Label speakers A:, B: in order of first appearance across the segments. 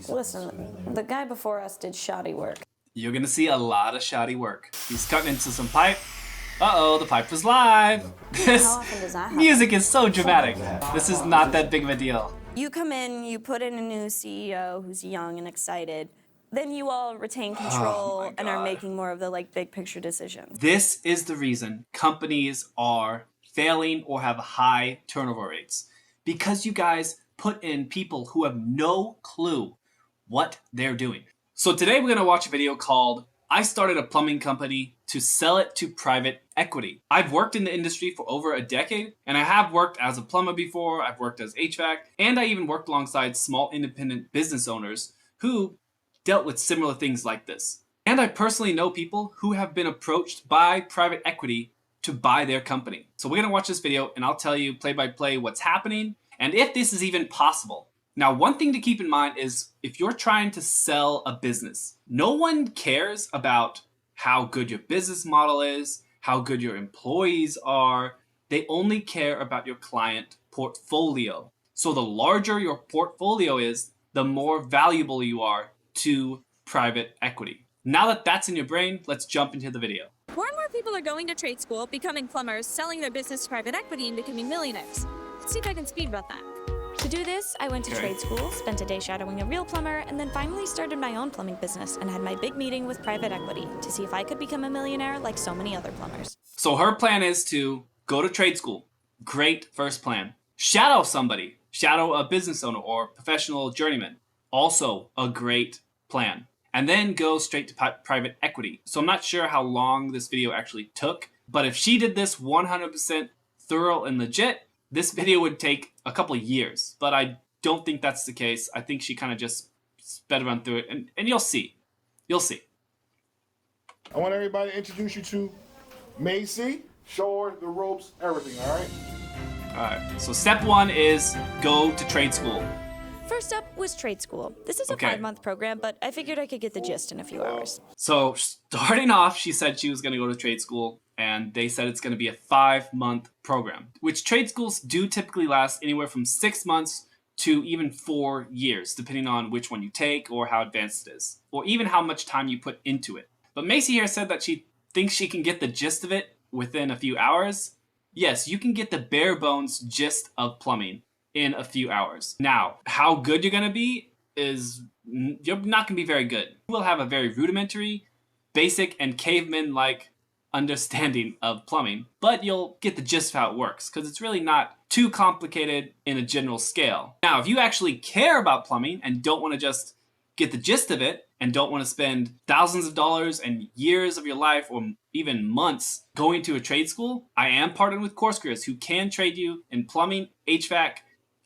A: Listen, the guy before us did shoddy work.
B: You're gonna see a lot of shoddy work. He's cutting into some pipe. Uh-oh, the pipe was live. This
A: How often does that happen?
B: music is so dramatic. This is not that big of a deal.
A: You come in, you put in a new CEO who's young and excited. Then you all retain control and are making more of the big picture decisions.
B: This is the reason companies are failing or have high turnover rates. Because you guys put in people who have no clue what they're doing. So today we're gonna watch a video called I Started a Plumbing Company to Sell It to Private Equity. I've worked in the industry for over a decade, and I have worked as a plumber before, I've worked as HVAC, and I even worked alongside small independent business owners who dealt with similar things like this. And I personally know people who have been approached by private equity to buy their company. So we're gonna watch this video and I'll tell you play by play what's happening and if this is even possible. Now, one thing to keep in mind is if you're trying to sell a business, no one cares about how good your business model is, how good your employees are. They only care about your client portfolio. So the larger your portfolio is, the more valuable you are to private equity. Now that that's in your brain, let's jump into the video.
C: More and more people are going to trade school, becoming plumbers, selling their business to private equity, and becoming millionaires. Let's see if I can speed about that. To do this, I went to trade school, spent a day shadowing a real plumber, and then finally started my own plumbing business and had my big meeting with private equity to see if I could become a millionaire like so many other plumbers.
B: So her plan is to go to trade school. Great first plan. Shadow somebody. Shadow a business owner or professional journeyman. Also a great plan. And then go straight to private equity. So I'm not sure how long this video actually took, but if she did this 100% thorough and legit, this video would take a couple of years, but I don't think that's the case. I think she kind of just sped around through it, and you'll see. You'll see.
D: I want everybody to introduce you to Macy. Show her the ropes, everything, all right?
B: All right, so step one is go to trade school.
C: First up was trade school. This is a 5-month program, but I figured I could get the gist in a few hours.
B: So starting off, she said she was going to go to trade school, and they said it's going to be a 5-month program, which trade schools do typically last anywhere from 6 months to even 4 years, depending on which one you take or how advanced it is, or even how much time you put into it. But Macy here said that she thinks she can get the gist of it within a few hours. Yes, you can get the bare bones gist of plumbing in a few hours. Now, how good you're gonna be is you're not gonna be very good. You will have a very rudimentary, basic, and caveman-like understanding of plumbing, but you'll get the gist of how it works because it's really not too complicated in a general scale. Now, if you actually care about plumbing and don't want to just get the gist of it and don't want to spend thousands of dollars and years of your life or even months going to a trade school, I am partnered with CourseCareers who can trade you in plumbing, HVAC,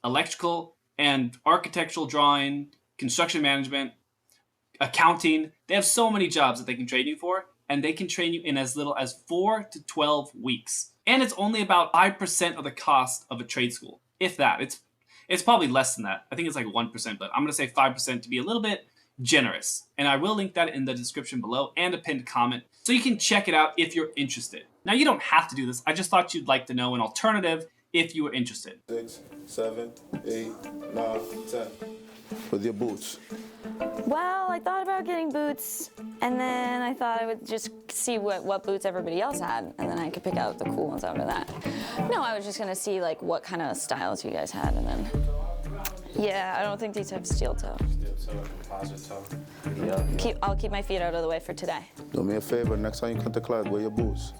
B: electrical, and architectural drawing, construction management, accounting. They have so many jobs that they can train you for, and they can train you in as little as 4 to 12 weeks. And it's only about 5% of the cost of a trade school. If that. It's probably less than that. I think it's like 1%, but I'm gonna say 5% to be a little bit generous. And I will link that in the description below and a pinned comment so you can check it out if you're interested. Now, you don't have to do this. I just thought you'd like to know an alternative if you were interested.
E: 6, 7, 8, 9, 10. With your boots.
A: Well, I thought about getting boots, and then I thought I would just see what boots everybody else had, and then I could pick out the cool ones after that. No, I was just gonna see what kind of styles you guys had, and then, yeah, I don't think these have steel toe.
E: Steel toe, composite toe.
A: I'll keep my feet out of the way for today.
E: Do me a favor, next time you come to class, wear your boots.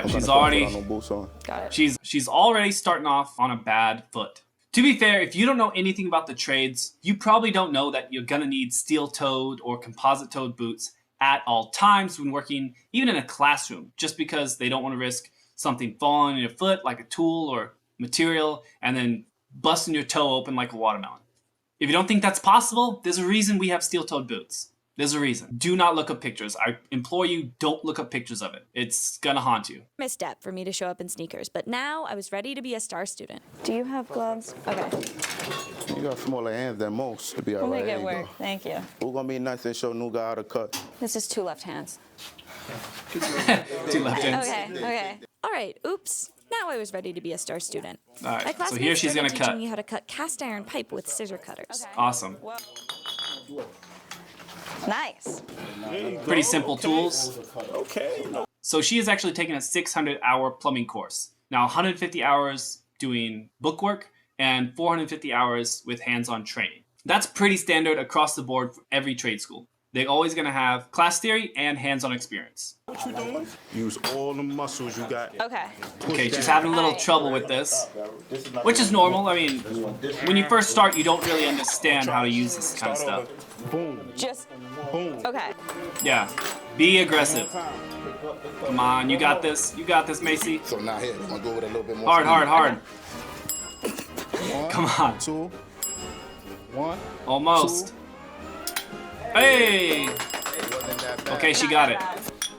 B: She's already
E: no boots on.
A: Got it.
B: She's already starting off on a bad foot. To be fair, if you don't know anything about the trades, you probably don't know that you're gonna need steel-toed or composite-toed boots at all times when working, even in a classroom, just because they don't want to risk something falling in your foot like a tool or material and then busting your toe open like a watermelon. If you don't think that's possible, there's a reason we have steel-toed boots. There's a reason. Do not look up pictures. I implore you, don't look up pictures of it. It's gonna haunt you.
C: Misstep for me to show up in sneakers, but now I was ready to be a star student.
A: Do you have gloves? Okay.
E: You got smaller hands than most to be all
A: We'll
E: right.
A: make it work. Thank you.
E: Who's gonna be nice and show new guy how to cut?
A: This is 2 left hands.
B: 2 left hands.
A: Okay.
C: All right, oops. Now I was ready to be a star student.
B: All right,
C: My
B: so
C: classmates
B: here she's
C: started
B: gonna
C: teaching
B: cut.
C: me how to cut cast iron pipe with scissor cutters.
B: Awesome.
A: Nice.
B: Pretty simple tools.
E: Okay.
B: So she is actually taking a 600-hour plumbing course. Now 150 hours doing bookwork and 450 hours with hands-on training. That's pretty standard across the board for every trade school. They're always going to have class theory and hands-on experience.
E: What you doing? Use all the muscles you got.
A: Okay.
B: Okay, she's having a little trouble with this, which is normal. I mean, when you first start, you don't really understand how to use this kind of stuff.
E: Boom.
A: Just.
E: Boom.
A: Okay.
B: Yeah, be aggressive. Come on, you got this. You got this, Macy.
E: So now here, we're gonna go with a little bit more.
B: Hard,
E: speed.
B: hard, hard.
E: One,
B: Come on.
E: 2, 1.
B: Almost. Hey! Okay, she got it.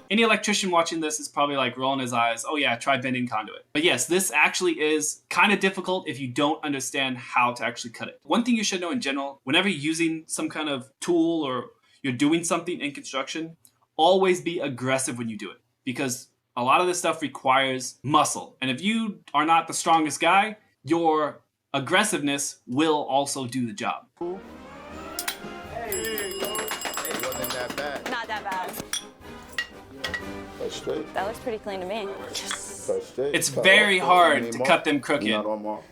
B: Any electrician watching this is probably like rolling his eyes. Oh yeah, try bending conduit. But yes, this actually is kind of difficult if you don't understand how to actually cut it. One thing you should know in general, whenever you're using some kind of tool or you're doing something in construction, always be aggressive when you do it. Because a lot of this stuff requires muscle. And if you are not the strongest guy, your aggressiveness will also do the job.
A: Not that bad.
E: Cut straight.
A: That looks pretty clean to me.
E: Cut straight.
B: It's
E: Cut
B: very
E: off,
B: hard
E: need
B: to
E: more.
B: cut them crooked.
E: Not on more.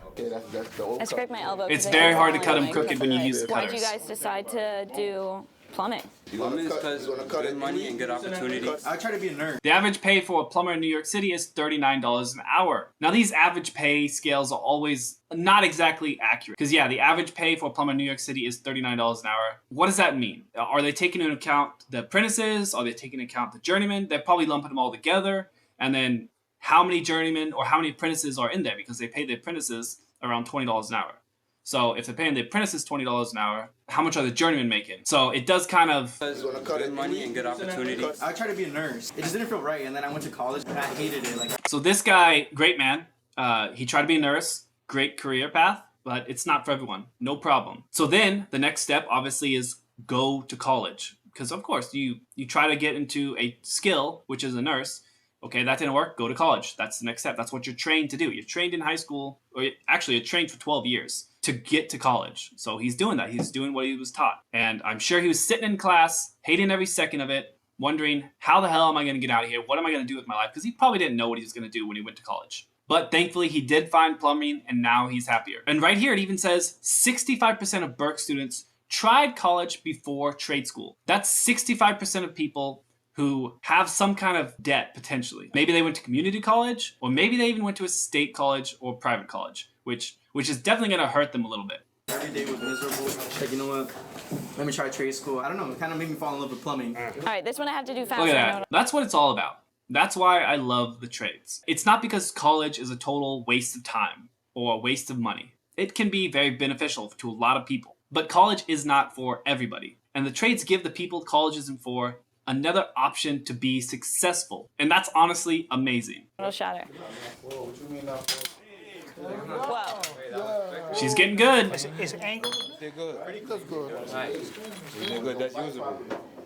E: Okay, that's the old
A: I scraped my elbow.
B: It's
A: 'cause I
B: very
A: can't
B: hard to
A: find
B: cut them
A: my
B: crooked when you use the
A: Why'd you
B: cutters.
A: guys decide to do plumbing?
F: Plumbing is because good money and good opportunities.
G: I try to be a nerd.
B: The average pay for a plumber in New York City is $39 an hour. Now, these average pay scales are always not exactly accurate. Because, yeah, the average pay for a plumber in New York City is $39 an hour. What does that mean? Are they taking into account the apprentices? Are they taking into account the journeymen? They're probably lumping them all together. And then how many journeymen or how many apprentices are in there? Because they pay the apprentices around $20 an hour. So if they're paying the apprentices $20 an hour, how much are the journeymen making? So it does kind of...
F: Because good money and good opportunities.
G: I tried to be a nurse. It just didn't feel right, and then I went to college and I hated it. Like,
B: So this guy, great man, he tried to be a nurse, great career path, but it's not for everyone. No problem. So then the next step obviously is go to college. Because of course you try to get into a skill, which is a nurse. Okay, that didn't work, go to college. That's the next step. That's what you're trained to do. You're trained in high school, or actually you're trained for 12 years to get to college. So he's doing that. He's doing what he was taught. And I'm sure he was sitting in class, hating every second of it, wondering, how the hell am I going to get out of here? What am I going to do with my life? Because he probably didn't know what he was going to do when he went to college. But thankfully, he did find plumbing, and now he's happier. And right here, it even says 65% of Berkeley students tried college before trade school. That's 65% of people who have some kind of debt, potentially. Maybe they went to community college, or maybe they even went to a state college or private college, which is definitely gonna hurt them a little bit.
G: every day was miserable. Like, you know what? Let me try trade school. I don't know. It kind of made me fall in love with plumbing.
A: All right, this one I have to do fast.
B: Look
A: so I
B: at
A: know
B: that. That's what it's all about. That's why I love the trades. It's not because college is a total waste of time or a waste of money. It can be very beneficial to a lot of people, but college is not for everybody. And the trades give the people college isn't for another option to be successful. And that's honestly amazing.
A: It'll shatter.
E: Whoa, what you mean now?
A: Whoa.
B: She's getting good.
H: Is angle?
E: They're good. Pretty good.
F: They're good. That's usable.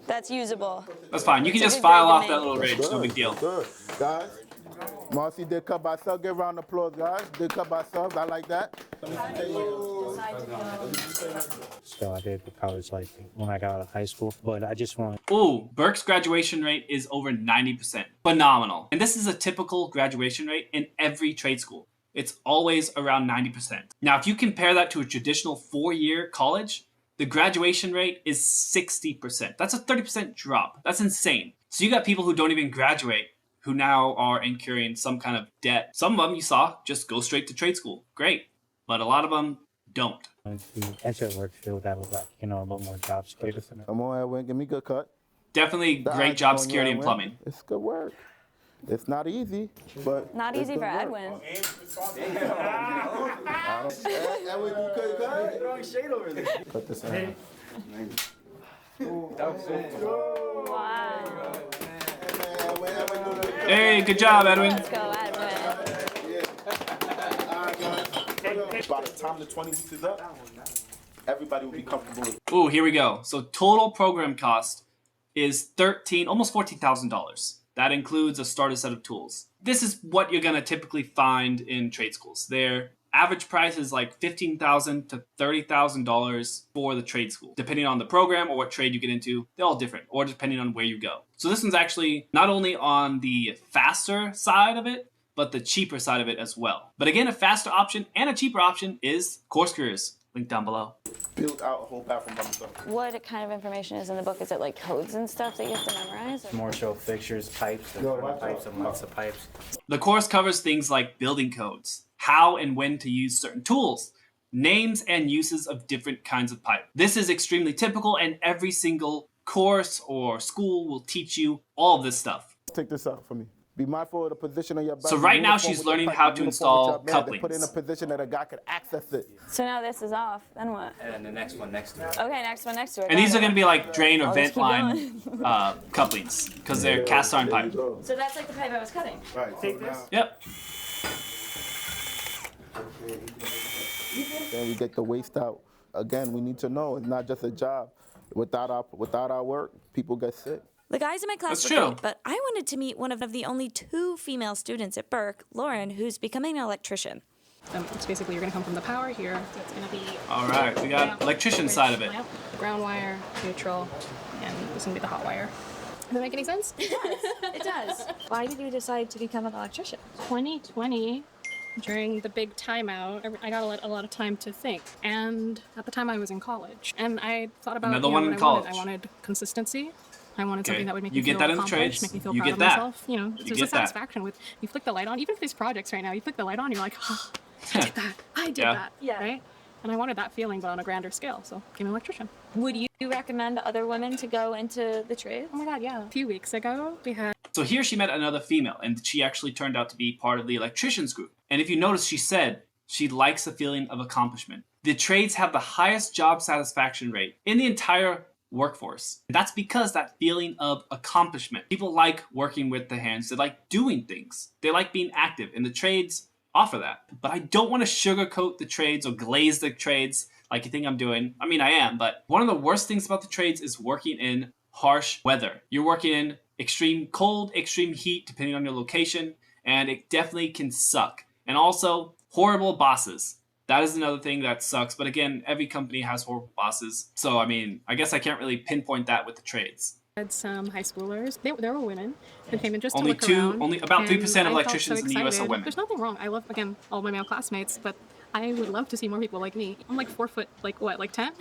A: That's usable.
B: That's fine. You can
A: It's a
B: just
A: good
B: file
A: grade to
B: off
A: make.
B: that little ridge. No big deal.
E: Good. Guys, Marcy did cut by sub. Give a round of applause, guys. Did cut by subs. I like that.
H: So I did college like when I got out of high school, but I just want
B: Ooh, Berk's graduation rate is over 90%. Phenomenal. And this is a typical graduation rate in every trade school. It's always around 90%. Now, if you compare that to a traditional 4-year college, the graduation rate is 60%. That's a 30% drop. That's insane. So you got people who don't even graduate who now are incurring some kind of debt. Some of them you saw just go straight to trade school. Great. But a lot of them don't.
H: to enter the work field that was like, a little more job security for me.
E: Come on, Edwin. Give me a good cut.
B: Definitely great job security and plumbing.
E: It's good work. It's not easy, but
A: Not
E: it's
A: easy
E: good
A: for
E: work.
A: Edwin.
E: Edwin, you could cut.
G: Throwing shade over there.
E: Cut this in.
A: Wow.
B: Hey, good job, Edwin.
A: Let's go, Edwin.
E: By the time the 20 weeks is up, everybody will be comfortable.
B: Ooh, here we go. So total program cost is almost $14,000. That includes a starter set of tools. This is what you're gonna typically find in trade schools. They're Average price is like $15,000 to $30,000 for the trade school. Depending on the program or what trade you get into, they're all different, or depending on where you go. So this one's actually not only on the faster side of it, but the cheaper side of it as well. But again, a faster option and a cheaper option is CourseCareers. Link down below.
E: Build out a whole platform by myself.
A: What kind of information is in the book? Is it like codes and stuff that you have to memorize? Or?
H: More so fixtures, pipes, different pipes and lots of pipes.
B: The course covers things like building codes, how and when to use certain tools, names and uses of different kinds of pipe. This is extremely typical, and every single course or school will teach you all of this stuff.
E: Take this out for me. Be mindful of the position of your belt.
B: So right now
E: Uniform
B: she's
E: with the
B: learning
E: pipe,
B: how to
E: uniform
B: install
E: with your man. They
B: couplings.
E: Put in a position that a guy could access it.
A: So now this is off. Then what?
H: And the next one next to it.
A: Okay, next one next to it.
B: And these are going to be like drain or
A: I'll
B: vent
A: just keep
B: line couplings because they're cast iron pipe.
A: So that's like the pipe I was cutting.
D: Right. Take this.
B: Yep.
E: Then we get the waste out. Again, we need to know it's not just a job. Without our work, people get sick.
C: The guys in my class
B: That's
C: were
B: true.
C: great, but I wanted to meet one of the only 2 female students at Burke, Lauren, who's becoming an electrician.
I: It's basically you're going to come from the power here. So it's going to be.
B: All right, we got electrician side of it.
I: Ground wire, neutral, and this is going to be the hot wire. Does that make any sense?
C: It does. Why did you decide to become an electrician?
I: 2020, during the big timeout, I got a lot of time to think. And at the time I was in college. And I thought about
B: Another one
I: what
B: in
I: I
B: college.
I: wanted. I wanted consistency. I wanted
B: Okay.
I: something that would make
B: You
I: me
B: get
I: feel
B: that in the
I: accomplished,
B: trades.
I: make me feel
B: You
I: proud
B: get
I: of
B: that.
I: myself. You know,
B: You
I: there's
B: get
I: a
B: that.
I: satisfaction with you flick the light on. Even if these projects right now, you flick the light on, you're like, oh, I did that. I did
B: Yeah.
I: that.
C: Yeah.
I: Right? And I wanted that feeling, but on a grander scale. So I became an electrician.
C: Would you recommend other women to go into the trade?
I: Oh my God, yeah. A few weeks ago, we had
B: So here she met another female, and she actually turned out to be part of the electricians group. And if you notice, she said she likes the feeling of accomplishment. The trades have the highest job satisfaction rate in the entire workforce. That's because that feeling of accomplishment. People like working with the hands. They like doing things. They like being active, and the trades offer that. But I don't want to sugarcoat the trades or glaze the trades like you think I'm doing. I mean, I am, but one of the worst things about the trades is working in harsh weather. You're working in extreme cold, extreme heat, depending on your location, and it definitely can suck. And also, horrible bosses. That is another thing that sucks. But again, every company has horrible bosses. So, I mean, I guess I can't really pinpoint that with the trades.
I: some high schoolers. They were women who came in just
B: Only
I: to look around.
B: only about 3% of
I: and I felt
B: electricians
I: so
B: in the US are
I: excited.
B: women.
I: There's nothing wrong. I love, again, all my male classmates, but I would love to see more people like me. I'm like 4 foot, like what, like 10?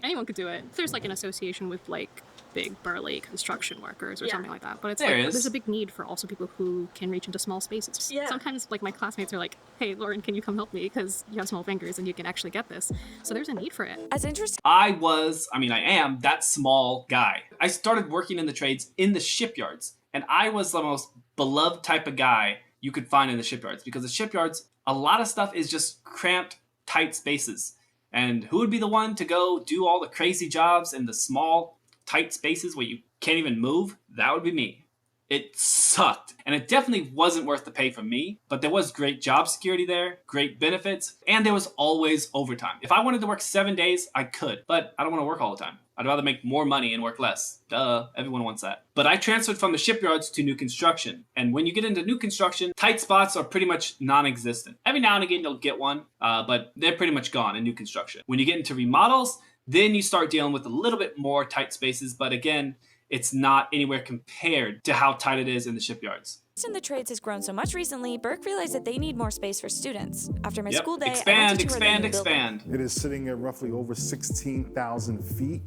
I: Anyone could do it. There's like an association with like big burly construction workers or something like that. But it's there's a big need for also people who can reach into small spaces.
C: Yeah.
I: Sometimes like my classmates are like, hey, Lauren, can you come help me? Because you have small fingers and you can actually get this. So there's a need for it.
C: As interesting.
B: I am that small guy. I started working in the trades in the shipyards, and I was the most beloved type of guy you could find in the shipyards, because the shipyards, a lot of stuff is just cramped, tight spaces. And who would be the one to go do all the crazy jobs in the small, tight spaces where you can't even move? That would be me. It sucked. And it definitely wasn't worth the pay for me, but there was great job security there, great benefits, and there was always overtime. If I wanted to work 7 days, I could, but I don't want to work all the time. I'd rather make more money and work less. Duh, everyone wants that. But I transferred from the shipyards to new construction. And when you get into new construction, tight spots are pretty much non-existent. Every now and again, you'll get one, but they're pretty much gone in new construction. When you get into remodels, then you start dealing with a little bit more tight spaces. But again, it's not anywhere compared to how tight it is in the shipyards.
C: In the trades has grown so much recently, Burke realized that they need more space for students. After my school day, I went
B: expand,
C: to tour their new
B: expand.
D: It is sitting at roughly over 16,000 feet,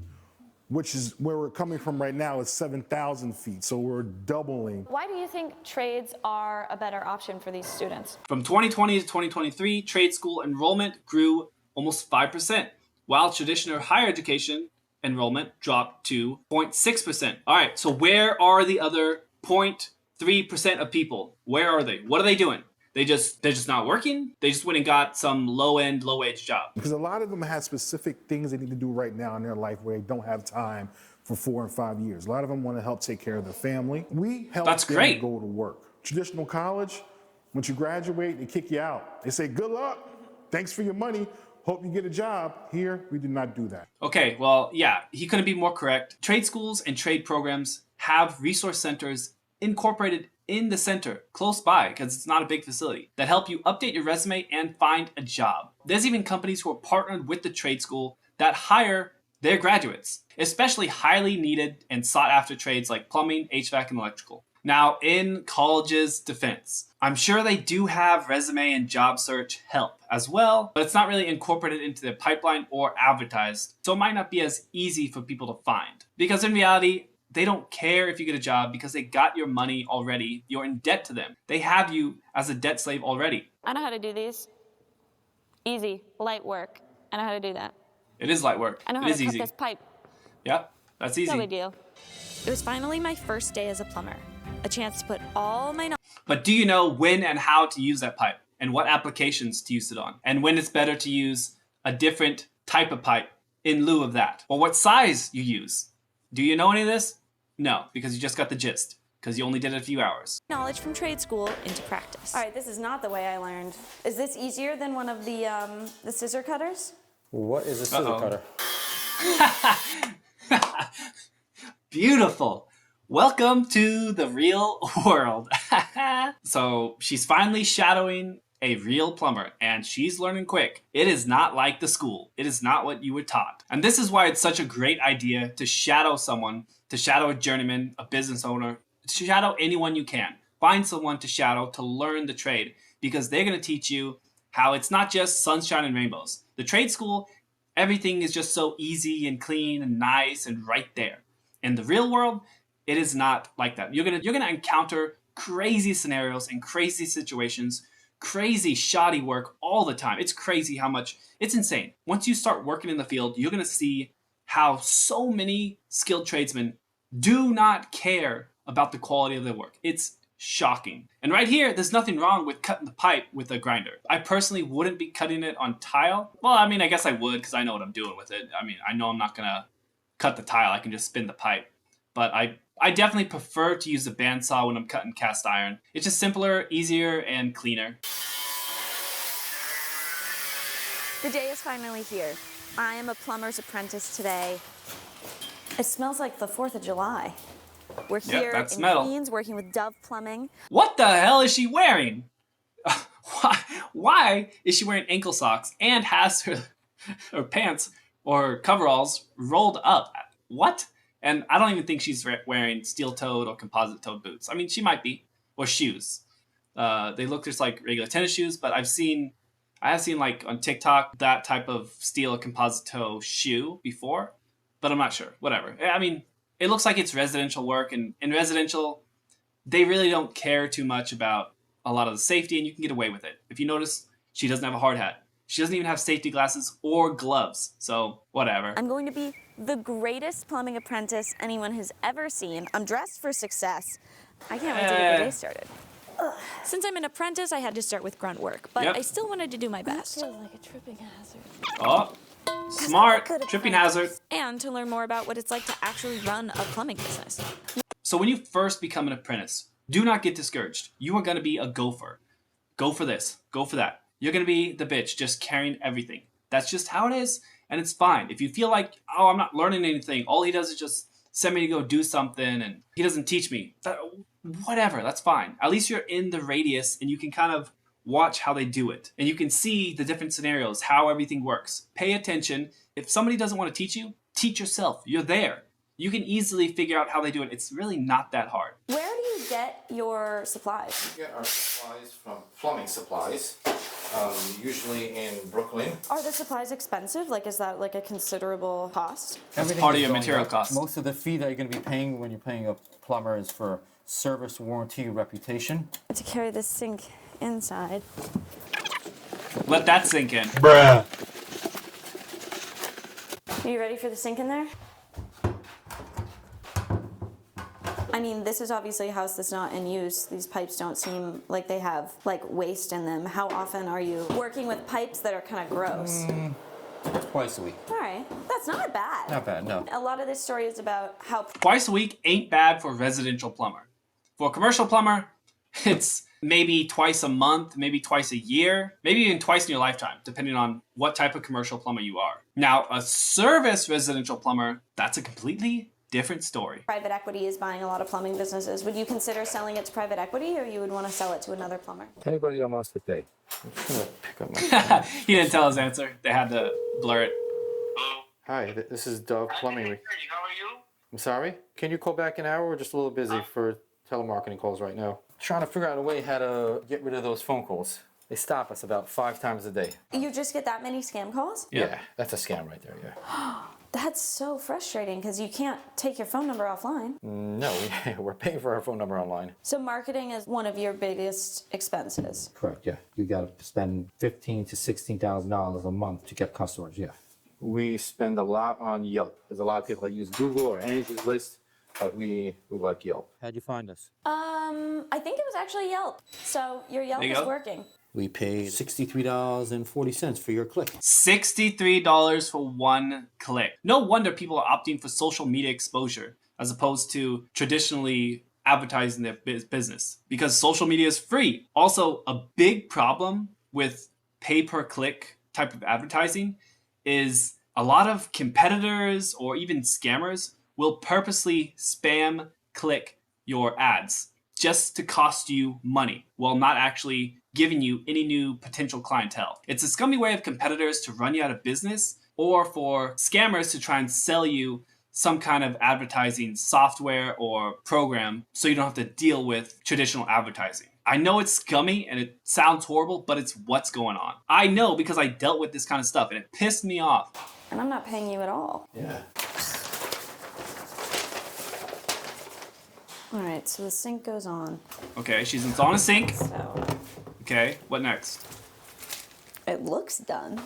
D: which is where we're coming from right now is 7,000 feet. So we're doubling.
A: Why do you think trades are a better option for these students?
B: From 2020 to 2023, trade school enrollment grew almost 5%, while traditional higher education enrollment dropped to 0.6%. All right, so where are the other 0.3% of people? Where are they? What are they doing? They're just not working? They just went and got some low-end, low-wage job.
D: Because a lot of them have specific things they need to do right now in their life where they don't have time for 4 and 5 years. A lot of them want to help take care of their family. We help them go to work. Traditional college, once you graduate, they kick you out. They say, good luck, thanks for your money, hope you get a job. Here, we do not do that.
B: Okay, well, yeah, he couldn't be more correct. Trade schools and trade programs have resource centers incorporated in the center, close by, because it's not a big facility, that help you update your resume and find a job. There's even companies who are partnered with the trade school that hire their graduates, especially highly needed and sought after trades like plumbing, HVAC, and electrical. Now, in college's defense, I'm sure they do have resume and job search help as well, but it's not really incorporated into their pipeline or advertised, so it might not be as easy for people to find. Because in reality, they don't care if you get a job because they got your money already. You're in debt to them. They have you as a debt slave already.
A: I know how to do these. Easy, light work. I know how to do that.
B: It is light work.
A: I know
B: it
A: how
B: is
A: to cut
B: easy.
A: this pipe.
B: Yep, that's easy.
A: No big deal.
C: It was finally my first day as a plumber. A chance to put all my
B: But do you know when and how to use that pipe and what applications to use it on? And when it's better to use a different type of pipe in lieu of that? Or what size you use? Do you know any of this? No, because you just got the gist. Because you only did it a few hours.
C: knowledge from trade school into practice.
A: All right, this is not the way I learned. Is this easier than one of the scissor cutters?
H: What is a scissor cutter?
B: Beautiful. Welcome to the real world. So she's finally shadowing a real plumber and she's learning quick. It is not like the school. It is not what you were taught. And this is why it's such a great idea to shadow someone, to shadow a journeyman, a business owner, to shadow anyone you can. Find someone to shadow to learn the trade because they're going to teach you how it's not just sunshine and rainbows. The trade school, everything is just so easy and clean and nice and right there. In the real world, it is not like that. You're gonna encounter crazy scenarios and crazy situations, crazy shoddy work all the time. It's crazy how much, it's insane. Once you start working in the field, you're gonna see how so many skilled tradesmen do not care about the quality of their work. It's shocking. And right here, there's nothing wrong with cutting the pipe with a grinder. I personally wouldn't be cutting it on tile. Well, I mean, I guess I would because I know what I'm doing with it. I mean, I know I'm not gonna cut the tile. I can just spin the pipe. But I definitely prefer to use a bandsaw when I'm cutting cast iron. It's just simpler, easier, and cleaner.
A: The day is finally here. I am a plumber's apprentice today. It smells like the 4th of July. We're here
B: that's
A: in
B: metal.
A: Queens working with Dove Plumbing.
B: What the hell is she wearing? Why is she wearing ankle socks and has her pants or coveralls rolled up? What? And I don't even think she's wearing steel-toed or composite-toed boots. I mean, she might be. Or shoes. They look just like regular tennis shoes, but I have seen like on TikTok that type of steel composite toe shoe before, but I'm not sure. Whatever. I mean, it looks like it's residential work, and in residential, they really don't care too much about a lot of the safety, and you can get away with it. If you notice, she doesn't have a hard hat. She doesn't even have safety glasses or gloves, so whatever.
A: I'm going to be the greatest plumbing apprentice anyone has ever seen. I'm dressed for success. I can't wait to get the day started.
C: Since I'm an apprentice, I had to start with grunt work, but I still wanted to do my best.
A: Feels like a tripping hazard.
B: Oh, smart. Tripping hazard.
C: And to learn more about what it's like to actually run a plumbing business.
B: So when you first become an apprentice, do not get discouraged. You are going to be a gopher. Go for this. Go for that. You're going to be the bitch just carrying everything. That's just how it is, and it's fine. If you feel like, oh, I'm not learning anything, all he does is just send me to go do something, and he doesn't teach me. Whatever, that's fine. At least you're in the radius, and you can kind of watch how they do it. And you can see the different scenarios, how everything works. Pay attention. If somebody doesn't want to teach you, teach yourself. You're there. You can easily figure out how they do it. It's really not that hard.
A: Where do you get your supplies?
J: We get our supplies from plumbing supplies, usually in Brooklyn.
A: Are the supplies expensive? Like, is that like a considerable cost?
B: That's part of your material cost.
K: Most of the fee that you're going to be paying when you're paying a plumber is for service, warranty, reputation.
A: To carry this sink inside.
B: Let that sink in.
H: Bruh.
A: Are you ready for the sink in there? I mean, this is obviously a house that's not in use. These pipes don't seem like they have like waste in them. How often are you working with pipes that are kind of gross?
K: Twice a week.
A: All right, that's not bad.
K: Not bad, no.
A: A lot of this story is about how
B: Twice a week ain't bad for a residential plumber. For a commercial plumber, it's maybe twice a month, maybe twice a year, maybe even twice in your lifetime, depending on what type of commercial plumber you are. Now, a service residential plumber, that's a completely different story.
C: Private equity is buying a lot of plumbing businesses. Would you consider selling it to private equity, or you would want to sell it to another plumber?
H: Anybody else today?
K: I'm just gonna pick up my
B: He didn't tell his answer. They had to blur it.
K: Hi, this is Dove Plumbing. How are you? I'm sorry? Can you call back an hour? We're just a little busy for telemarketing calls right now. Trying to figure out a way how to get rid of those phone calls. They stop us about 5 times a day.
C: You just get that many scam calls?
K: Yeah, that's a scam right there, yeah.
C: That's so frustrating because you can't take your phone number offline.
K: No, we're paying for our phone number online.
C: So marketing is one of your biggest expenses.
H: Correct, yeah. You got to spend $15,000 to $16,000 a month to get customers, yeah. We spend a lot on Yelp. There's a lot of people that use Google or Angie's List, but we like Yelp. How'd you find us?
C: I think it was actually Yelp. So your Yelp is working.
K: We paid $63.40 for your click.
B: $63 for one click. No wonder people are opting for social media exposure as opposed to traditionally advertising their business, because social media is free. Also, a big problem with pay-per-click type of advertising is a lot of competitors or even scammers will purposely spam click your ads just to cost you money while not actually giving you any new potential clientele. It's a scummy way of competitors to run you out of business, or for scammers to try and sell you some kind of advertising software or program so you don't have to deal with traditional advertising. I know it's scummy and it sounds horrible, but it's what's going on. I know because I dealt with this kind of stuff and it pissed me off.
C: And I'm not paying you at all.
K: Yeah.
C: All right, so the sink goes on.
B: Okay, she's installing a sink.
C: So
B: Okay, what next?
C: it looks done.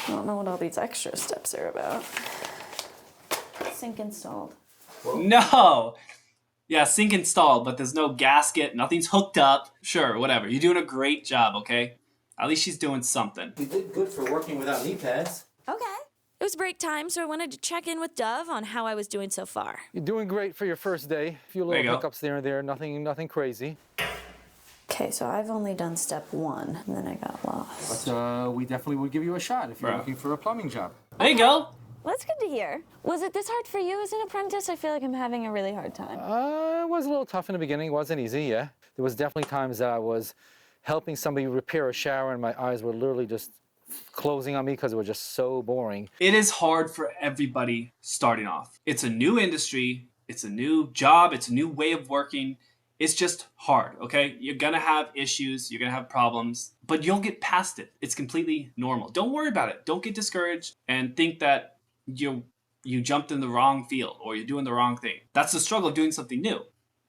C: I don't know what all these extra steps are about. Sink installed.
B: No! Yeah, sink installed, but there's no gasket, nothing's hooked up. Sure, whatever. You're doing a great job, okay? At least she's doing something.
K: You did good for working without knee pads.
C: Okay. It was break time, so I wanted to check in with Dove on how I was doing so far.
L: You're doing great for your first day. A few little hiccups there and there, nothing crazy.
C: Okay, so I've only done step 1, and then I got lost.
L: But we definitely would give you a shot if you're looking for a plumbing job.
B: There you go.
C: Well, that's good to hear. Was it this hard for you as an apprentice? I feel like I'm having a really hard time.
L: It was a little tough in the beginning. It wasn't easy, yeah. There was definitely times that I was helping somebody repair a shower and my eyes were literally just closing on me because it was just so boring.
B: It is hard for everybody starting off. It's a new industry, it's a new job, it's a new way of working. It's just hard, okay? You're gonna have issues, you're gonna have problems, but you'll get past it. It's completely normal. Don't worry about it. Don't get discouraged and think that you jumped in the wrong field or you're doing the wrong thing. That's the struggle of doing something new.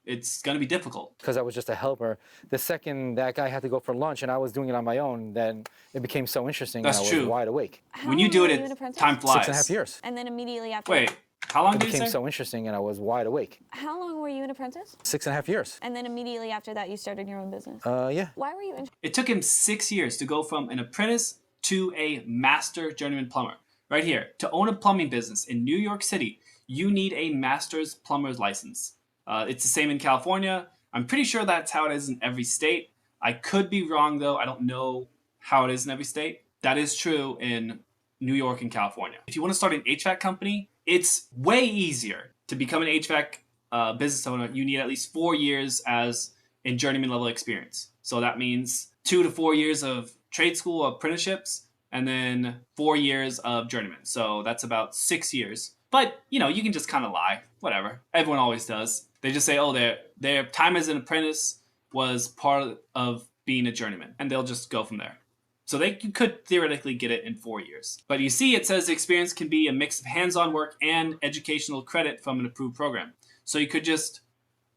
B: It's gonna be difficult.
L: Because I was just a helper. The second that guy had to go for lunch and I was doing it on my own, then it became so interesting.
B: That's
L: and I
B: true.
L: was wide awake.
B: When you do it, time flies.
L: 6.5 years.
C: And then immediately after
B: Wait, how long
L: It
B: did you
L: became
B: say?
L: so interesting and I was wide awake.
C: How long were you an apprentice?
L: 6.5 years.
C: And then immediately after that, you started your own business?
L: Yeah.
C: Why were you in?
B: It took him 6 years to go from an apprentice to a master journeyman plumber. Right here, to own a plumbing business in New York City, you need a master's plumber's license. It's the same in California. I'm pretty sure that's how it is in every state. I could be wrong though. I don't know how it is in every state. That is true in New York and California. If you want to start an HVAC company, it's way easier to become an HVAC business owner. You need at least 4 years as in journeyman level experience. So that means 2 to 4 years of trade school apprenticeships and then 4 years of journeyman. So that's about 6 years. But, you know, you can just kind of lie. Whatever. Everyone always does. They just say, oh, their time as an apprentice was part of being a journeyman. And they'll just go from there. So you could theoretically get it in 4 years. But you see, it says the experience can be a mix of hands-on work and educational credit from an approved program. So you could just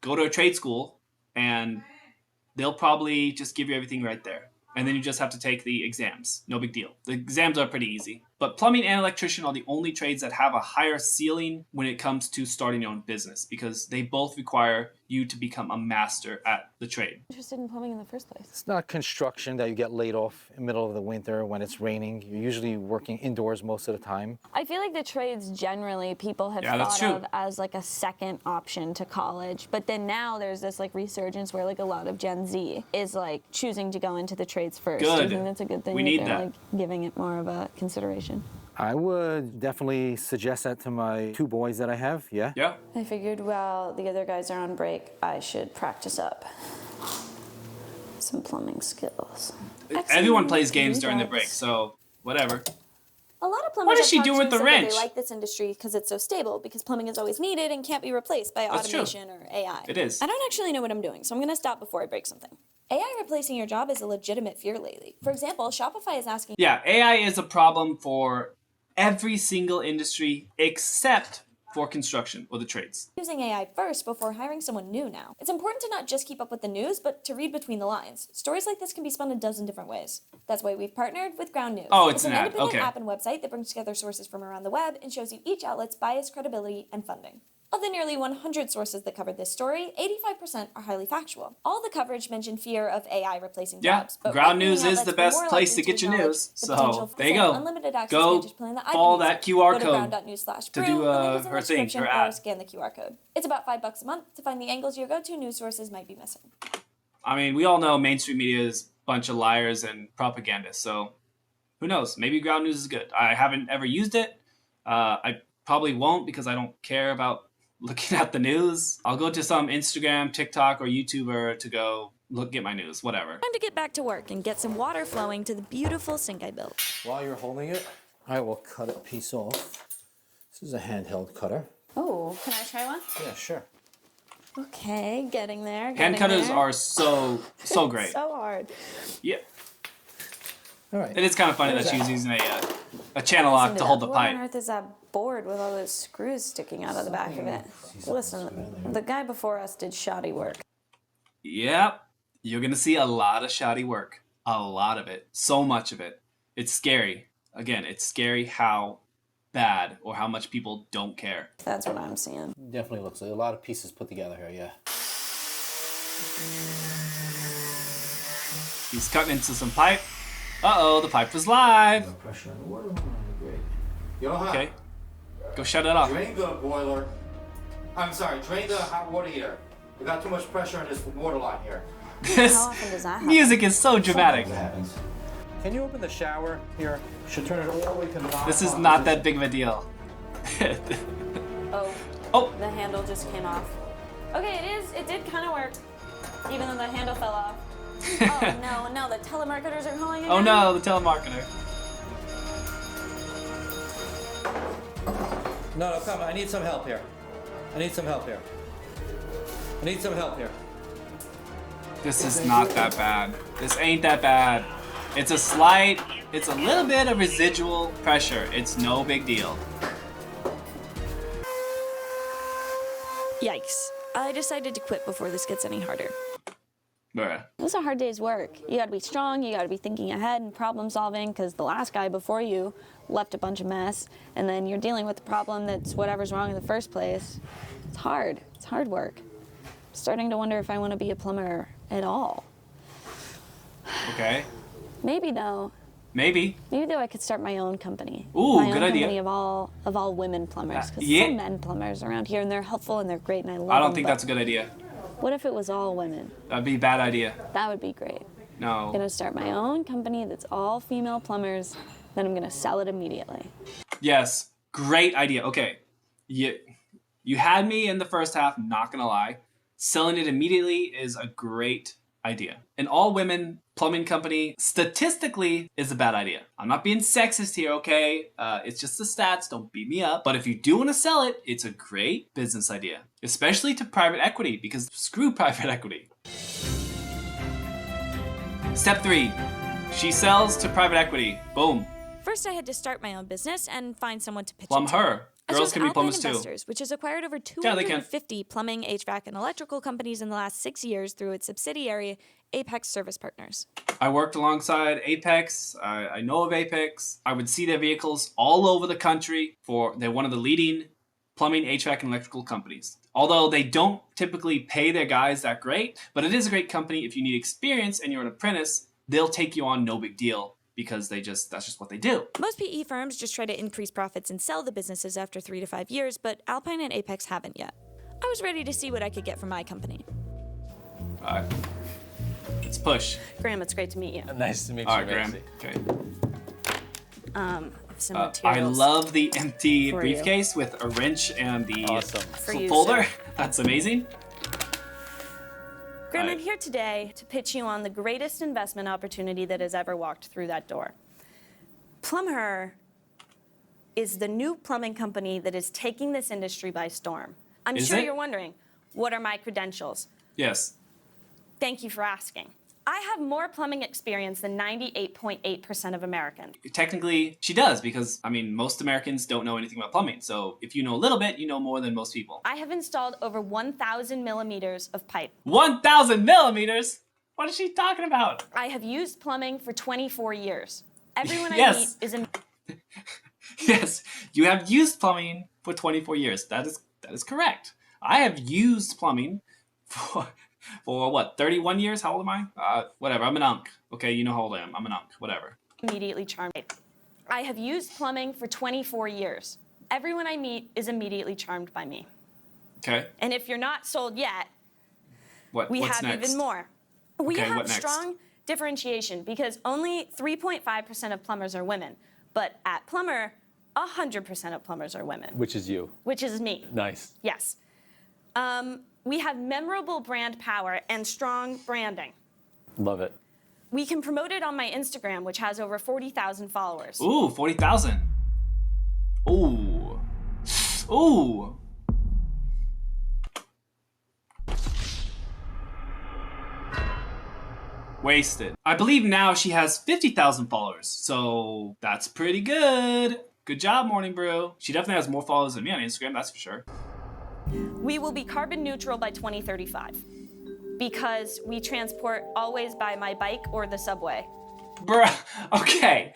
B: go to a trade school and they'll probably just give you everything right there. And then you just have to take the exams. No big deal. The exams are pretty easy. But plumbing and electrician are the only trades that have a higher ceiling when it comes to starting your own business, because they both require you to become a master at the trade.
C: Interested in plumbing in the first place?
L: It's not construction that you get laid off in the middle of the winter when it's raining. You're usually working indoors most of the time.
C: I feel like the trades generally people have thought of as like a second option to college, but then now there's this like resurgence where like a lot of Gen Z is like choosing to go into the trades first.
B: Good.
C: Do you think that's a good thing?
B: We need
C: they're,
B: that.
C: Like giving it more of a consideration.
L: I would definitely suggest that to my 2 boys that I have, yeah.
B: Yeah.
A: I figured while the other guys are on break, I should practice up some plumbing skills.
B: Everyone plays games during the break, so whatever.
C: A lot of plumbers
B: What is she
C: I've
B: doing
C: talked
B: with
C: to
B: the
C: said that
B: wrench?
C: They like this industry because it's so stable, because plumbing is always needed and can't be replaced by
B: That's true.
C: automation or AI.
B: It is.
C: I don't actually know what I'm doing, so I'm going to stop before I break something. AI replacing your job is a legitimate fear lately. For example, Shopify is asking...
B: Yeah, AI is a problem for every single industry except for construction or the trades.
C: Using AI first before hiring someone new now. It's important to not just keep up with the news, but to read between the lines. Stories like this can be spun a dozen different ways. That's why we've partnered with Ground News.
B: Oh, it's an ad.
C: independent
B: Okay.
C: app and website that brings together sources from around the web and shows you each outlet's bias, credibility, and funding. Of the nearly 100 sources that covered this story, 85% are highly factual. All the coverage mentioned fear of AI replacing
B: Yeah,
C: jobs. But
B: Ground
C: right-leaning
B: News is
C: outlets
B: the
C: were
B: best
C: more
B: place to
C: likely
B: get your
C: acknowledge
B: news.
C: the potential
B: So
C: for
B: there you
C: the
B: go.
C: unlimited access
B: Go
C: Vantage plan that I've
B: follow
C: been
B: that
C: using.
B: QR
C: Go to
B: code
C: ground.news/Brew,
B: to do
C: the link is in the
B: her thing,
C: description,
B: her
C: or
B: ad.
C: scan the QR code. It's about $5 a month to find the angles your go-to news sources might be missing.
B: I mean, we all know mainstream media is a bunch of liars and propagandists, so who knows? Maybe Ground News is good. I haven't ever used it. I probably won't because I don't care about looking at the news. I'll go to some Instagram, TikTok, or YouTuber to go get my news, whatever.
C: Time to get back to work and get some water flowing to the beautiful sink I built.
K: While you're holding it, I will cut a piece off. This is a handheld cutter.
A: Oh, can I try one?
K: Yeah, sure.
C: Okay, getting there.
B: Hand cutters are so great.
C: So hard.
B: Yeah.
K: All right.
B: It is kind of funny that she was using a channel lock to hold the
A: What on
B: pipe.
A: earth is that board with all those screws sticking out of the back of it? Listen, the guy before us did shoddy work.
B: Yep. You're going to see a lot of shoddy work. A lot of it. So much of it. It's scary. Again, it's scary how bad or how much people don't care.
A: That's what I'm seeing.
K: Definitely looks like a lot of pieces put together here, yeah.
B: He's cutting into some pipe. Uh-oh, the pipe was live.
K: No pressure on the water line. Great. Johan,
B: Okay. Go shut it off.
K: drain the boiler. I'm sorry, drain the hot water heater. We got too much pressure on this water line here.
B: This
A: How often does that happen?
B: music is so dramatic.
K: What happens? Can you open the shower here? Should turn it all the way to the
B: This is not that big of a deal.
A: Oh.
B: Oh.
A: The handle just came off. Okay, it did kind of work. Even though the handle fell off. Oh no, the telemarketers are calling again?
B: Oh no, the telemarketer.
K: No, come on. I need some help here.
B: This is not that bad. This ain't that bad. It's a little bit of residual pressure. It's no big deal.
C: Yikes. I decided to quit before this gets any harder.
B: Bruh.
A: It was a hard day's work. You gotta be strong, you gotta be thinking ahead and problem solving, because the last guy before you left a bunch of mess, and then you're dealing with the problem that's whatever's wrong in the first place. It's hard. It's hard work. I'm starting to wonder if I want to be a plumber at all.
B: Okay.
A: Maybe though.
B: Maybe.
A: Maybe though I could start my own company.
B: Ooh,
A: my
B: good
A: own
B: idea.
A: company of all women plumbers. Because
B: yeah.
A: some men plumbers around here, and they're helpful and they're great, and I love them.
B: I don't think
A: but
B: that's a good idea.
A: What if it was all women?
B: That'd be a bad idea.
A: That would be great.
B: No.
A: I'm gonna start my own company that's all female plumbers. Then I'm gonna sell it immediately.
B: Yes. Great idea. Okay. You had me in the first half, not gonna lie. Selling it immediately is a great idea. An all-women plumbing company statistically is a bad idea. I'm not being sexist here, okay? It's just the stats, don't beat me up. But if you do want to sell it, it's a great business idea. Especially to private equity, because screw private equity. Step 3. She sells to private equity. Boom.
C: First, I had to start my own business and find someone to pitch
B: Plum
C: it to.
B: her.
C: I
B: Girls
C: chose
B: can be
C: Alpine
B: plumbers too.
C: Investors, which has acquired over
B: Yeah, they can.
C: 250 plumbing, HVAC, and electrical companies in the last 6 years through its subsidiary, Apex Service Partners.
B: I worked alongside Apex. I know of Apex. I would see their vehicles all over the country. They're one of the leading plumbing, HVAC, and electrical companies. Although they don't typically pay their guys that great, but it is a great company. If you need experience and you're an apprentice, they'll take you on, no big deal, because that's just what they do.
C: Most PE firms just try to increase profits and sell the businesses after 3 to 5 years, but Alpine and Apex haven't yet. I was ready to see what I could get from my company.
B: All right. Let's push.
A: Graham, it's great to meet you.
G: Nice to meet you,
B: All right, Graham.
G: Maxie.
B: Okay.
A: some
B: I
A: materials.
B: love the empty
A: for
B: briefcase with a wrench and the
A: For you,
B: folder.
A: sir.
B: That's amazing.
A: Graham, I'm here today to pitch you on the greatest investment opportunity that has ever walked through that door. Plumher is the new plumbing company that is taking this industry by storm. I'm
B: Is
A: sure
B: it?
A: you're wondering, what are my credentials?
B: Yes.
A: Thank you for asking. I have more plumbing experience than 98.8% of Americans.
B: Technically, she does because, I mean, most Americans don't know anything about plumbing. So if you know a little bit, you know more than most people.
A: I have installed over 1,000 millimeters of pipe.
B: 1,000 millimeters? What is she talking about?
A: I have used plumbing for 24 years. Everyone I
B: Yes.
A: meet is a
B: Yes, you have used plumbing for 24 years. That is correct. I have used plumbing for what, 31 years? How old am I? Whatever, I'm an unk. Okay, you know how old I am. I'm an unk, whatever.
A: immediately charmed. I have used plumbing for 24 years. Everyone I meet is immediately charmed by me.
B: Okay,
A: And if you're not sold yet,
B: what's
A: we have
B: next?
A: even more. We
B: Okay,
A: have
B: what next?
A: strong differentiation because only 3.5% of plumbers are women. But at Plumber, 100% of plumbers are women,
M: Which is you.
A: which is me.
M: Nice.
A: Yes. We have memorable brand power and strong branding.
M: Love it.
A: We can promote it on my Instagram, which has over 40,000 followers.
B: Ooh, 40,000. Ooh. Ooh. Wasted. I believe now she has 50,000 followers, so that's pretty good. Good job, Morning Brew. She definitely has more followers than me on Instagram, that's for sure.
A: We will be carbon neutral by 2035 because we transport always by my bike or the subway.
B: Bruh, okay.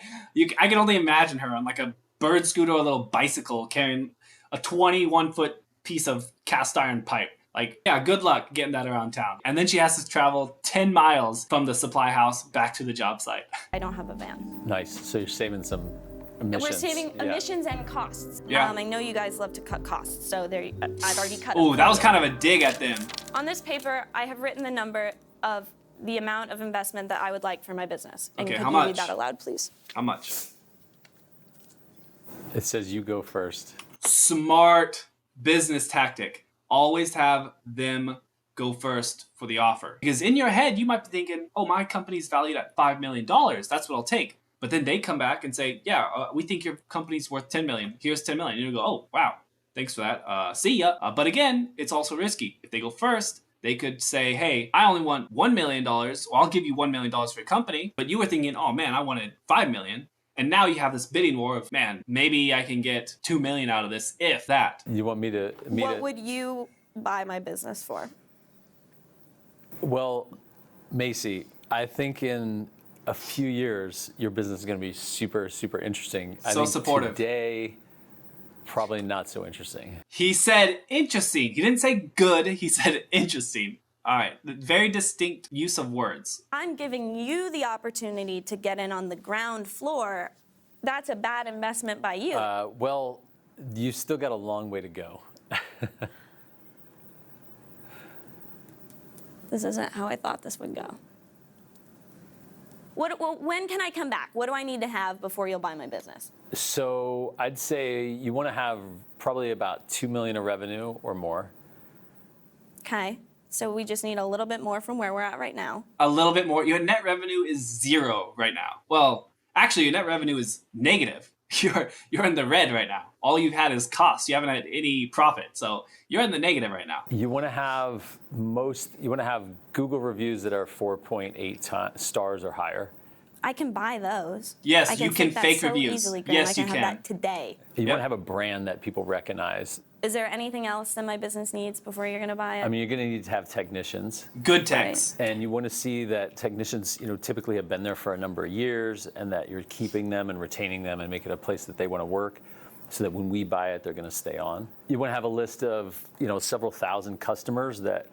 B: I can only imagine her on like a bird scooter or a little bicycle carrying a 21-foot piece of cast iron pipe. Like, yeah, good luck getting that around town. And then she has to travel 10 miles from the supply house back to the job site.
A: I don't have a van.
M: Nice. So you're saving some emissions.
A: We're saving
M: Yeah.
A: emissions and costs.
B: Yeah.
A: I know you guys love to cut costs, so there. I've already cut.
B: Ooh,
A: up
B: that was
A: for you.
B: kind of a dig at them.
A: On this paper, I have written the number of the amount of investment that I would like for my business. And
B: Okay,
A: could
B: how
A: you read
B: much?
A: that aloud, please?
B: How much?
M: It says you go first.
B: Smart business tactic. Always have them go first for the offer. Because in your head, you might be thinking, oh, my company's valued at $5 million. That's what I'll take. But then they come back and say, yeah, we think your company's worth $10 million. Here's $10 million. And you go, oh, wow. Thanks for that. See ya. But again, it's also risky. If they go first, they could say, hey, I only want $1 million. Well, I'll give you $1 million for your company. But you were thinking, oh, man, I wanted $5 million. And now you have this bidding war of, man, maybe I can get $2 million out of this, if that.
M: You want me to
A: What would you buy my business for?
M: Well, Macy, I think in a few years, your business is going to be super, super interesting. I
B: So
M: think
B: supportive.
M: Today, probably not so interesting.
B: He said interesting. He didn't say good. He said interesting. All right. Very distinct use of words.
A: I'm giving you the opportunity to get in on the ground floor. That's a bad investment by you.
M: Well, you still got a long way to go.
A: This isn't how I thought this would go. When can I come back? What do I need to have before you'll buy my business?
M: So I'd say you want to have probably about $2 million of revenue or more.
A: Okay, so we just need a little bit more from where we're at right now.
B: A little bit more. Your net revenue is 0 right now. Well, actually, your net revenue is negative. You're in the red right now. All you've had is costs. You haven't had any profit. So you're in the negative right now.
M: You want to have Google reviews that are 4.8 stars or higher.
A: I can buy those.
B: Yes,
A: I
B: you can
A: take that
B: fake
A: so
B: reviews.
A: Easily, Graham.
B: Yes,
A: I can
B: you
A: have
B: can.
A: that today.
M: You want to have a brand that people recognize.
A: Is there anything else that my business needs before you're going to buy it?
M: I mean, you're going to need to have technicians.
B: Good techs.
M: And you want to see that technicians, typically have been there for a number of years, and that you're keeping them and retaining them and make it a place that they want to work, so that when we buy it, they're going to stay on. You want to have a list of, several thousand customers that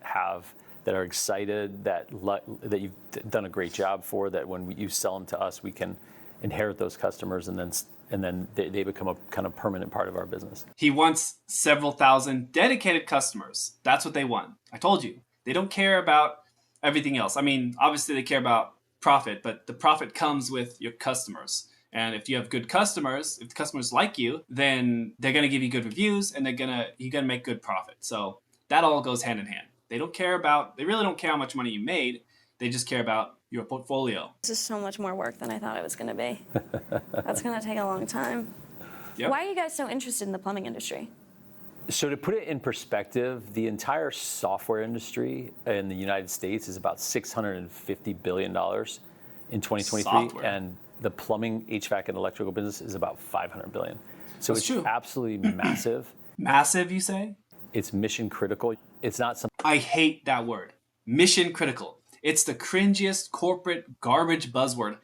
M: are excited, that you've done a great job for, that when you sell them to us, we can inherit those customers, and then they become a kind of permanent part of our business.
B: He wants several thousand dedicated customers. That's what they want. I told you. They don't care about everything else. I mean, obviously they care about profit, but the profit comes with your customers. And if you have good customers, if the customers like you, then they're going to give you good reviews and you're going to make good profit. So that all goes hand in hand. They really don't care how much money you made. They just care about your portfolio.
A: This is so much more work than I thought it was going to be. That's going to take a long time.
B: Yep.
A: Why are you guys so interested in the plumbing industry?
M: So to put it in perspective, the entire software industry in the United States is about $650 billion in 2023.
B: Software.
M: And the plumbing, HVAC, and electrical business is about $500 billion. So
B: That's
M: it's
B: true.
M: absolutely massive.
B: Massive, you say?
M: It's mission critical. It's not something.
B: I hate that word. Mission critical. It's the cringiest corporate garbage buzzword,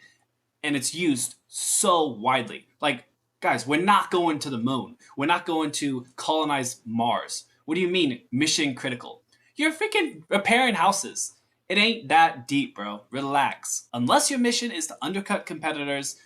B: and it's used so widely. Like, guys, we're not going to the moon. We're not going to colonize Mars. What do you mean, mission critical? You're freaking repairing houses. It ain't that deep, bro. Relax. Unless your mission is to undercut competitors,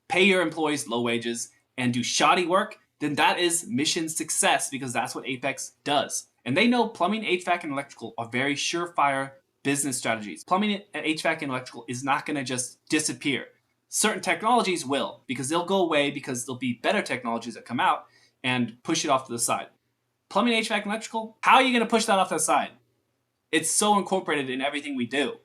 B: pay your employees low wages, and do shoddy work, then that is mission success, because that's what Apex does. And they know plumbing, HVAC, and electrical are very surefire business strategies. Plumbing, HVAC, and electrical is not going to just disappear. Certain technologies will, because they'll go away, because there'll be better technologies that come out and push it off to the side. Plumbing, HVAC, and electrical, how are you going to push that off to the side? It's so incorporated in everything we do.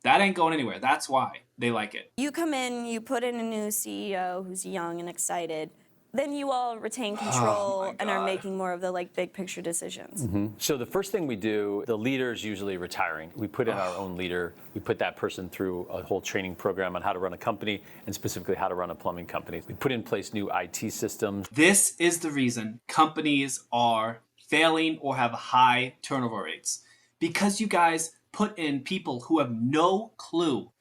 B: That ain't going anywhere. That's why they like it.
A: You come in, you put in a new CEO who's young and excited. Then you all retain control and are making more of the big picture decisions.
M: Mm-hmm. So the first thing we do, the leader's usually retiring. We put in our own leader. We put that person through a whole training program on how to run a company, and specifically how to run a plumbing company. We put in place new IT systems.
B: This is the reason companies are failing or have high turnover rates. Because you guys put in people who have no clue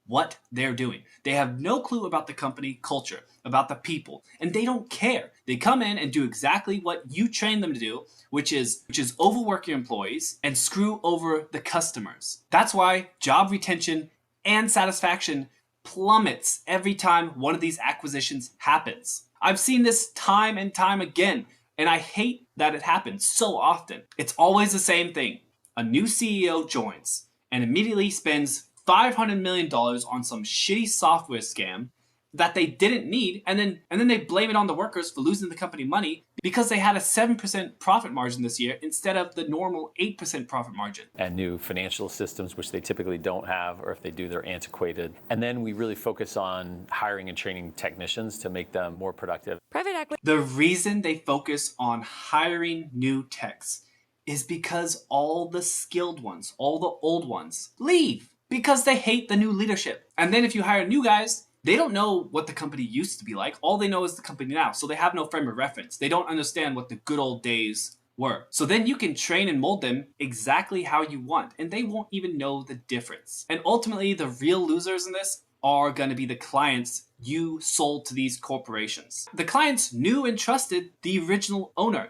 B: what they're doing. They have no clue about the company culture, about the people, and they don't care. They come in and do exactly what you train them to do, which is overwork your employees and screw over the customers. That's why job retention and satisfaction plummets every time one of these acquisitions happens. I've seen this time and time again, and I hate that it happens so often. It's always the same thing. A new CEO joins and immediately spends $500 million on some shitty software scam that they didn't need, and then they blame it on the workers for losing the company money because they had a 7% profit margin this year instead of the normal 8% profit margin.
M: And new financial systems, which they typically don't have, or if they do, they're antiquated. And then we really focus on hiring and training technicians to make them more productive.
C: Private equity.
B: The reason they focus on hiring new techs is because all the skilled ones, all the old ones, leave because they hate the new leadership. And then if you hire new guys, they don't know what the company used to be like. All they know is the company now. So they have no frame of reference. They don't understand what the good old days were. So then you can train and mold them exactly how you want, and they won't even know the difference. And ultimately, the real losers in this are going to be the clients you sold to these corporations. The clients knew and trusted the original owner.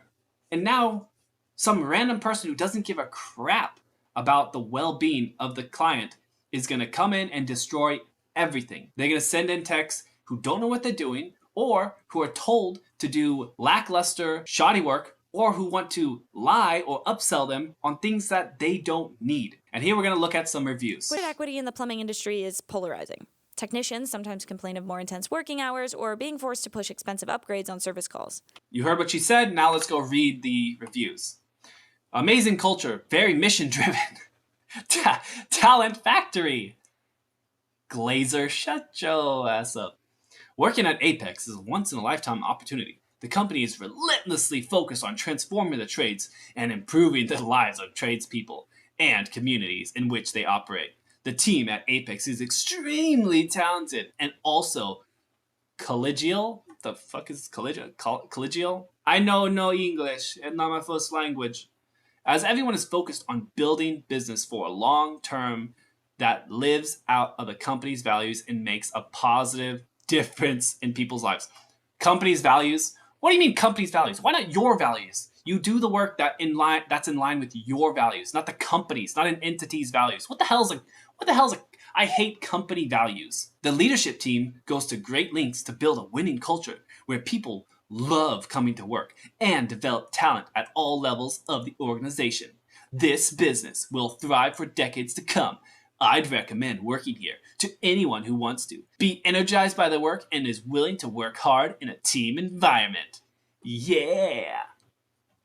B: And now some random person who doesn't give a crap about the well-being of the client is going to come in and destroy everything. They're going to send in techs who don't know what they're doing, or who are told to do lackluster, shoddy work, or who want to lie or upsell them on things that they don't need. And here we're going to look at some reviews.
C: Private equity in the plumbing industry is polarizing. Technicians sometimes complain of more intense working hours or being forced to push expensive upgrades on service calls.
B: You heard what she said. Now let's go read the reviews. Amazing culture, very mission-driven. Talent factory. Glazer, shut your ass up. Working at Apex is a once-in-a-lifetime opportunity. The company is relentlessly focused on transforming the trades and improving the lives of tradespeople and communities in which they operate. The team at Apex is extremely talented and also collegial. The fuck is collegial? Collegial? I know no English. It's not my first language. As everyone is focused on building business for a long term that lives out of the company's values and makes a positive difference in people's lives. Company's values? What do you mean company's values? Why not your values? You do the work that's in line with your values, not the company's, not an entity's values. What the hell's I hate company values. The leadership team goes to great lengths to build a winning culture where people love coming to work and develop talent at all levels of the organization. This business will thrive for decades to come I'd recommend working here to anyone who wants to. Be energized by the work and is willing to work hard in a team environment. Yeah.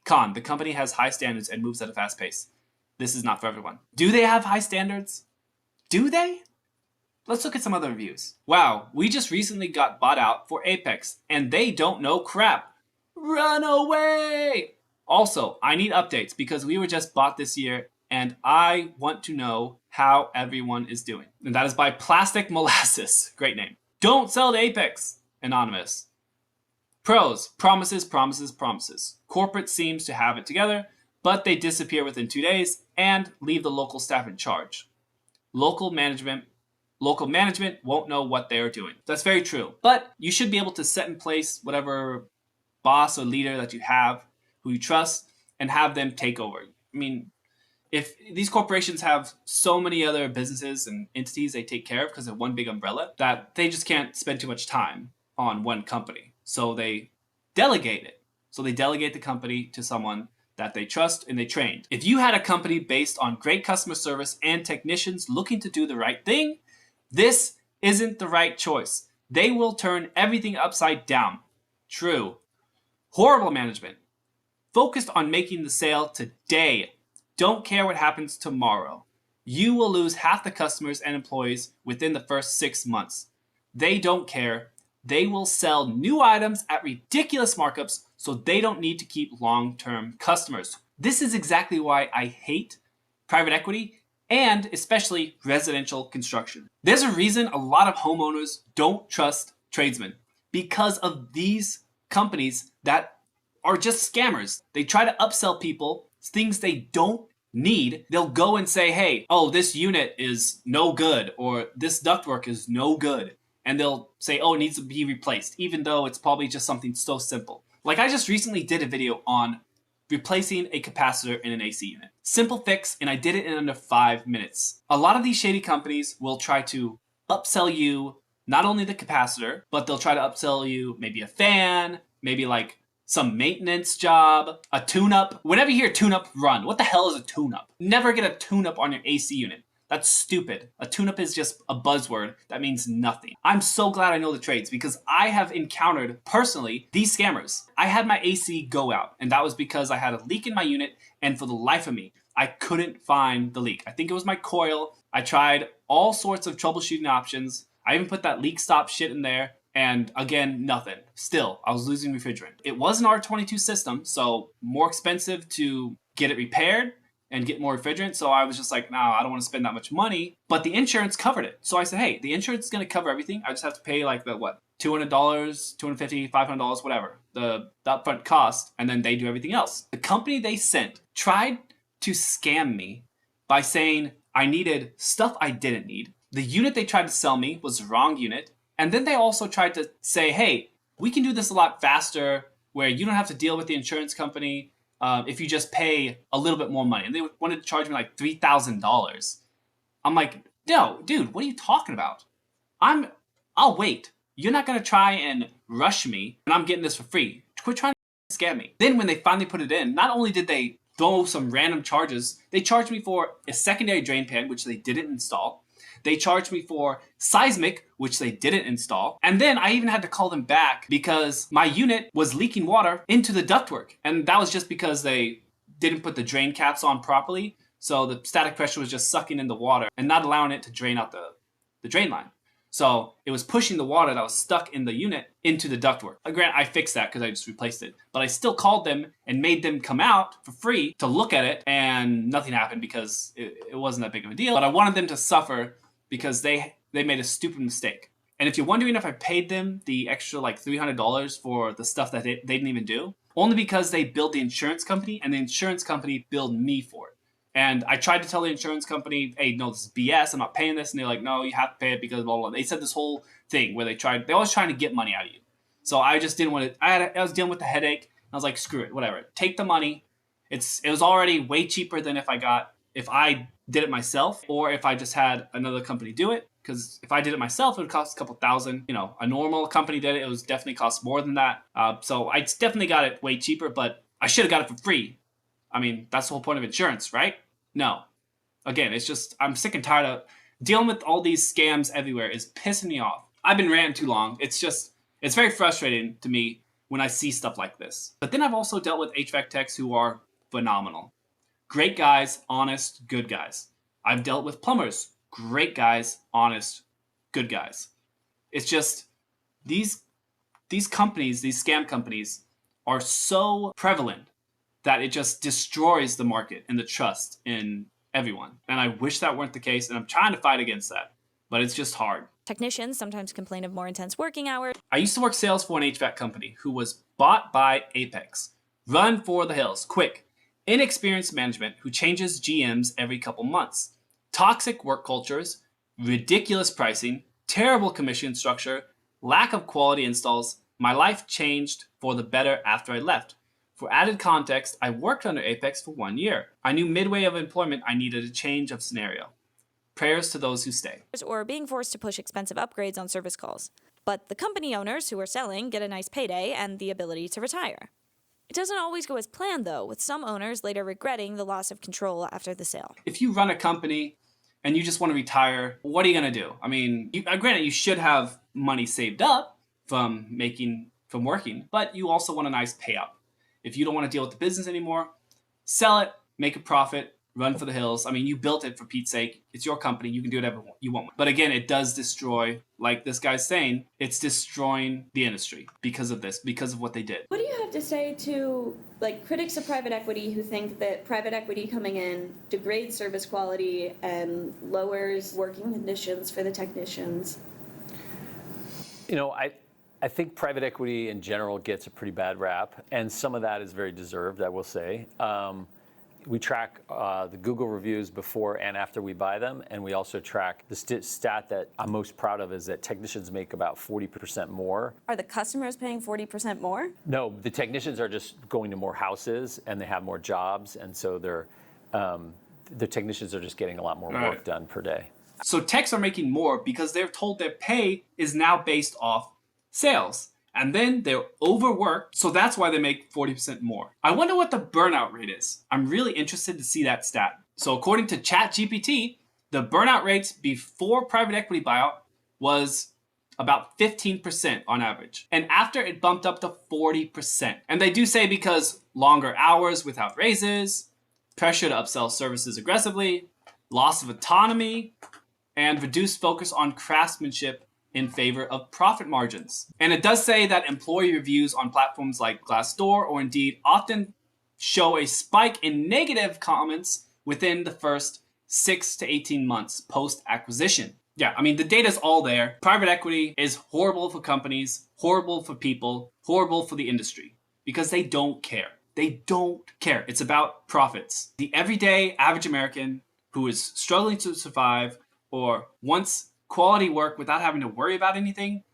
B: Con, the company has high standards and moves at a fast pace. This is not for everyone. Do they have high standards? Do they? Let's look at some other reviews. Wow, we just recently got bought out for Apex, and they don't know crap. Run away! Also, I need updates because we were just bought this year, and I want to know how everyone is doing. And that is by Plastic Molasses. Great name. Don't sell to Apex. Anonymous. Pros. Promises, promises, promises. Corporate seems to have it together, but they disappear within 2 days and leave the local staff in charge. Local management won't know what they are doing. That's very true. But you should be able to set in place whatever boss or leader that you have, who you trust, and have them take over. I mean, if these corporations have so many other businesses and entities they take care of because they're one big umbrella, that they just can't spend too much time on one company. So they delegate it. So they delegate the company to someone that they trust and they trained. If you had a company based on great customer service and technicians looking to do the right thing, this isn't the right choice. They will turn everything upside down. True. Horrible management. Focused on making the sale today. Don't care what happens tomorrow. You will lose half the customers and employees within the first 6 months. They don't care. They will sell new items at ridiculous markups so they don't need to keep long-term customers. This is exactly why I hate private equity and especially residential construction. There's a reason a lot of homeowners don't trust tradesmen because of these companies that are just scammers. They try to upsell people things they don't need. They'll go and say, hey, oh, this unit is no good, or this ductwork is no good. And they'll say, oh, it needs to be replaced, even though it's probably just something so simple. Like I just recently did a video on replacing a capacitor in an AC unit. Simple fix, and I did it in under 5 minutes. A lot of these shady companies will try to upsell you not only the capacitor, but they'll try to upsell you maybe a fan, maybe like some maintenance job, a tune-up. Whenever you hear tune-up, run. What the hell is a tune-up? Never get a tune-up on your AC unit. That's stupid. A tune-up is just a buzzword that means nothing. I'm so glad I know the trades because I have encountered personally these scammers. I had my AC go out, and that was because I had a leak in my unit, and for the life of me, I couldn't find the leak. I think it was my coil. I tried all sorts of troubleshooting options. I even put that leak stop shit in there, and again, nothing. Still, I was losing refrigerant. It was an R22 system, so more expensive to get it repaired and get more refrigerant. So I was just like, no, I don't want to spend that much money. But the insurance covered it. So I said, hey, the insurance is going to cover everything. I just have to pay like the, what, $200, $250, $500, whatever, the upfront cost, and then they do everything else. The company they sent tried to scam me by saying I needed stuff I didn't need. The unit they tried to sell me was the wrong unit. And then they also tried to say, hey, we can do this a lot faster where you don't have to deal with the insurance company if you just pay a little bit more money. And they wanted to charge me like $3,000. I'm like, no, dude, what are you talking about? I'll wait. You're not going to try and rush me and I'm getting this for free. Quit trying to scam me. Then when they finally put it in, not only did they throw some random charges, they charged me for a secondary drain pan, which they didn't install. They charged me for seismic, which they didn't install. And then I even had to call them back because my unit was leaking water into the ductwork. And that was just because they didn't put the drain caps on properly. So the static pressure was just sucking in the water and not allowing it to drain out the drain line. So it was pushing the water that was stuck in the unit into the ductwork. Granted, I fixed that because I just replaced it. But I still called them and made them come out for free to look at it. And nothing happened because it wasn't that big of a deal. But I wanted them to suffer because they made a stupid mistake. And if you're wondering if I paid them the extra like $300 for the stuff that they didn't even do, only because they billed the insurance company and the insurance company billed me for it. And I tried to tell the insurance company, hey, no, this is BS, I'm not paying this. And they're like, no, you have to pay it because blah, blah, blah. They said this whole thing where they're always trying to get money out of you. So I just didn't want to, I was dealing with the headache. I was like, screw it, whatever. Take the money. It was already way cheaper than if I did it myself or if I just had another company do it. Because if I did it myself, it would cost a couple thousand. You know, a normal company did it, it was definitely cost more than that. So I definitely got it way cheaper, but I should have got it for free. I mean, that's the whole point of insurance, right? No. Again, it's just, I'm sick and tired of, Dealing with all these scams everywhere is pissing me off. I've been ranting too long. It's very frustrating to me when I see stuff like this. But then I've also dealt with HVAC techs who are phenomenal. Great guys, honest, good guys. I've dealt with plumbers. Great guys, honest, good guys. It's just these companies, these scam companies, are so prevalent that it just destroys the market and the trust in everyone. And I wish that weren't the case, and I'm trying to fight against that, but it's just hard.
C: Technicians sometimes complain of more intense working hours.
B: I used to work sales for an HVAC company who was bought by Apex. Run for the hills, quick. Inexperienced management who changes GMs every couple months. Toxic work cultures, ridiculous pricing, terrible commission structure, lack of quality installs. My life changed for the better after I left. For added context, I worked under Apex for 1 year. I knew midway of employment I needed a change of scenario. Prayers to those who stay.
C: Or being forced to push expensive upgrades on service calls. But the company owners who are selling get a nice payday and the ability to retire. It doesn't always go as planned, though, with some owners later regretting the loss of control after the sale.
B: If you run a company and you just want to retire, what are you going to do? I mean, granted, you should have money saved up from working, but you also want a nice payout. If you don't want to deal with the business anymore, sell it, make a profit, run for the hills. I mean, you built it, for Pete's sake. It's your company. You can do whatever you want. But again, it does destroy, like this guy's saying, it's destroying the industry because of this, because of what they did.
A: What do you have to say to critics of private equity who think that private equity coming in degrades service quality and lowers working conditions for the technicians?
M: I think private equity in general gets a pretty bad rap, and some of that is very deserved, I will say. We track the Google reviews before and after we buy them, and we also track the stat that I'm most proud of is that technicians make about 40% more.
A: Are the customers paying 40% more?
M: No, the technicians are just going to more houses and they have more jobs, and so the technicians are just getting a lot more work done per day.
B: So techs are making more because they're told their pay is now based off sales. And then they're overworked, so that's why they make 40% more. I wonder what the burnout rate is. I'm really interested to see that stat. So according to ChatGPT, the burnout rates before private equity buyout was about 15% on average. And after it bumped up to 40%. And they do say because longer hours without raises, pressure to upsell services aggressively, loss of autonomy, and reduced focus on craftsmanship in favor of profit margins. And it does say that employee reviews on platforms like Glassdoor or Indeed often show a spike in negative comments within the first 6 to 18 months post-acquisition. Yeah, I mean, the data's all there. Private equity is horrible for companies, horrible for people, horrible for the industry, because they don't care. They don't care. It's about profits. The everyday average American who is struggling to survive or wants quality work without having to worry about anything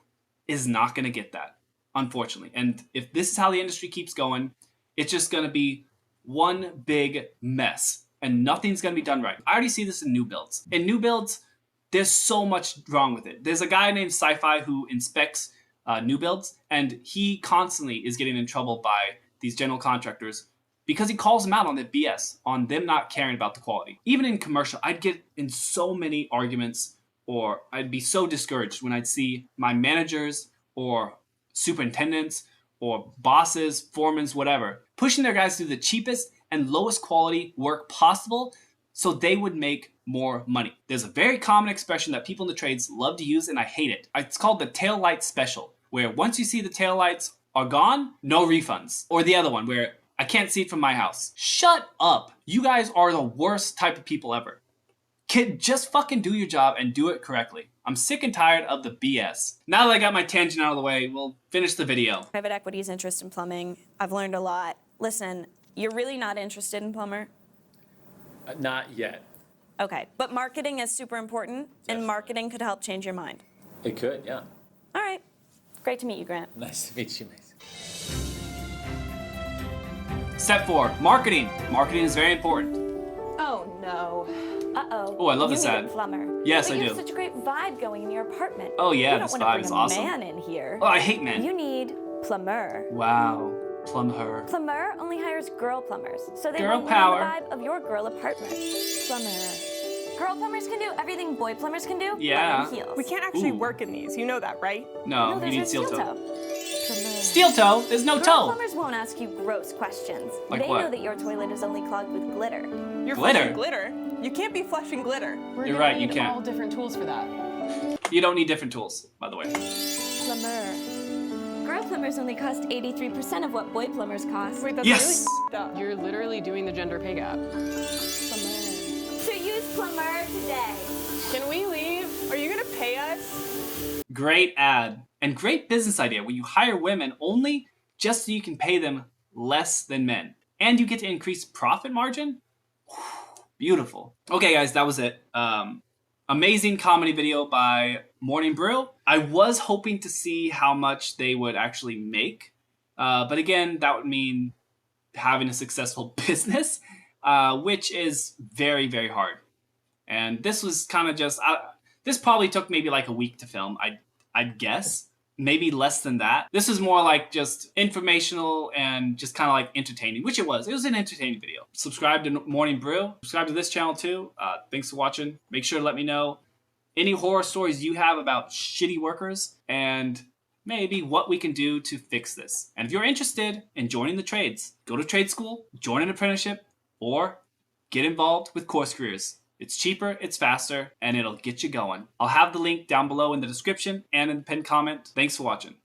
B: is not going to get that, unfortunately. And if this is how the industry keeps going, it's just going to be one big mess and nothing's going to be done right. I already see this in new builds. In new builds, there's so much wrong with it. There's a guy named Sci-Fi who inspects new builds, and he constantly is getting in trouble by these general contractors because he calls them out on their BS, on them not caring about the quality. Even in commercial, I'd get in so many arguments, or I'd be so discouraged when I'd see my managers or superintendents or bosses, foremen, whatever, pushing their guys through the cheapest and lowest quality work possible so they would make more money. There's a very common expression that people in the trades love to use, and I hate it. It's called the tail light special, where once you see the tail lights are gone, no refunds. Or the other one, where I can't see it from my house. Shut up. You guys are the worst type of people ever. Kid, just fucking do your job and do it correctly. I'm sick and tired of the BS. Now that I got my tangent out of the way, we'll finish the video.
A: Private equity's interest in plumbing. I've learned a lot. Listen, you're really not interested in plumber?
M: Not yet.
A: Okay, but marketing is super important, and marketing could help change your mind.
M: It could, yeah.
A: All right. Great to meet you, Grant.
M: Nice to meet you, Mason.
B: Step 4, marketing. Marketing is very important.
A: Oh, no. Uh-oh.
B: Oh, I love this
A: ad.
B: ad.
A: You need a plumber.
B: Yes,
A: but
B: I do.
A: you have such a great vibe going in your apartment.
B: Oh, yeah,
A: you
B: this
A: don't
B: vibe is awesome.
A: You don't want to bring a man in here.
B: Oh, I hate men.
A: You need plumber.
B: Wow. Plumber.
A: Plumber only hires girl plumbers, so they
B: Girl
A: will
B: power.
A: the vibe of your girl apartment. Plumber. Girl plumbers can do everything boy plumbers can do.
B: Yeah.
A: But in heels.
N: We can't actually
B: Ooh.
N: work in these. You know that, right?
B: No,
A: there's
B: you
A: no
B: need steel toe.
A: toe.
B: Steel toe? There's no
A: Girl
B: toe.
A: plumbers won't ask you gross questions.
B: Like
A: they
B: what?
A: know that your toilet is only clogged with glitter.
N: You're
B: Glitter?
N: flushing glitter. You can't be flushing glitter.
B: You're right, you can't.
O: all different tools for that.
B: You don't need different tools, by the way.
A: Plumber. Girl plumbers only cost 83% of what boy plumbers cost.
N: Wait, that's
B: Yes!
N: really up.
O: You're literally doing the gender pay gap.
A: So use plumber today.
N: Can we leave? Are you gonna pay us?
B: Great ad. And great business idea where you hire women only just so you can pay them less than men. And you get to increase profit margin? Beautiful. Okay, guys, that was it. Amazing comedy video by Morning Brew. I was hoping to see how much they would actually make. But again, that would mean having a successful business, which is very, very hard. And this was kind of just, this probably took maybe like a week to film, I'd guess. Maybe less than that. This is more like just informational and just kind of like entertaining, which it was. It was an entertaining video. Subscribe to Morning Brew. Subscribe to this channel too. Thanks for watching. Make sure to let me know any horror stories you have about shitty workers and maybe what we can do to fix this. And if you're interested in joining the trades, go to trade school, join an apprenticeship, or get involved with CourseCareers. It's cheaper, it's faster, and it'll get you going. I'll have the link down below in the description and in the pinned comment. Thanks for watching.